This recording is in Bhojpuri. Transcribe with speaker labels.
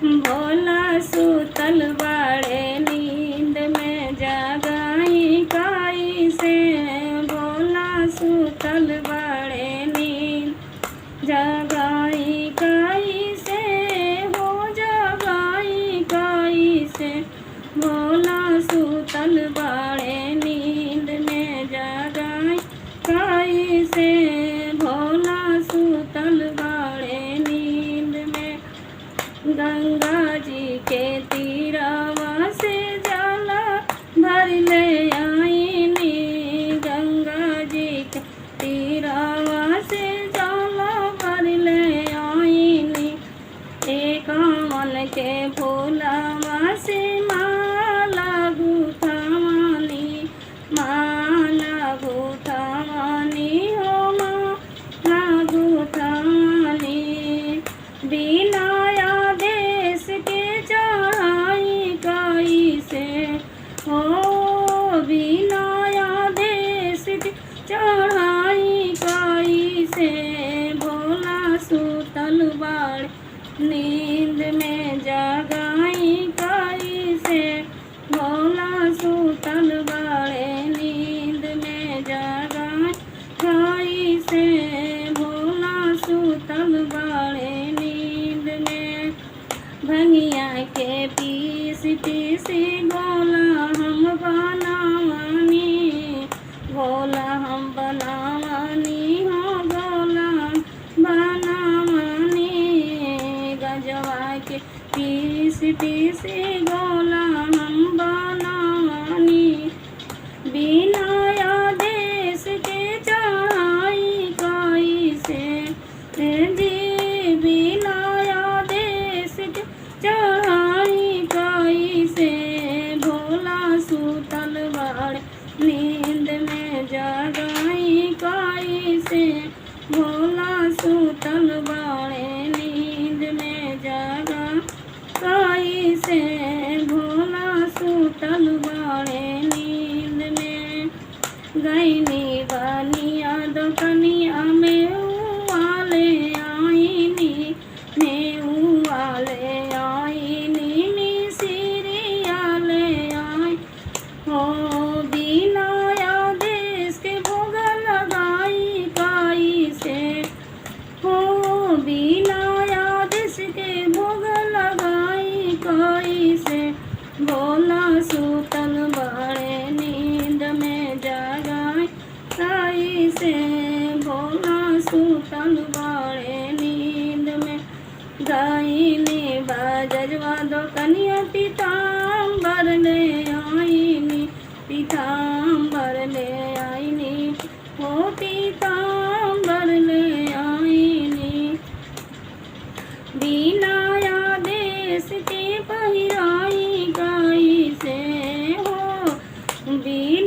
Speaker 1: भोला सुतल बाड़े नींद में जगाई काई से। भोला सुतल बाड़े नींद जगाई काई से, हो जगाई काई से। भोला सुतल बाड़े नींद में जगाई काई से। भोला सुतल बाड़े नींद में। गंगा जी के तीरवा से जाला भर ले आईनी। गंगा जी के तीरवा से जाला भर ले आईनी। एकावन के फूलवा से माला गुथावानी। माला गुथावानी हो माला गुथावानी। बिना आदेश के चढ़ाई काई से, हो बिना आदेश के चढ़ाई काई से। भोला सुतल बाड़े नींद में जगाई काई से। भोला सुतल बाड़े नींद में जगाई काई से। भोला सुतल बाड़े नींद में। भंगिया के पीस पीस गोला हम बनावानी। गोला हम बनावानी हो गोला बनावानी। गजवा के पीस पीस गोला हम बनावानी। बिना आदेश के चढ़ाई काई से। जी बिना आदेश के चढ़ाई काई से। भोला सुतल बाड़े नींद में जगाई काई से। भोला सुतल बाड़े नींद में जगा काई से। भोला सुतल बाड़े नींद में। गईनी बनिया दुकनिया में वाले आईनी। में वाले आईनी मिसरिया ले आई। हो बिना आदेश के भोग लगाई काई से। हो बिना आदेश के भोग लगाई काई से। भोला सुतल बाड़े नींद में जगाई काई से। भोला सुतल बाड़े नींद में। गायनी बाजवा दो कनिया पीताम्बर ले आईनी। पीताम्बर ले आईनी हो पीताम्बर ले आईनी। बिना आदेश के पहिराई काई से, हो बिना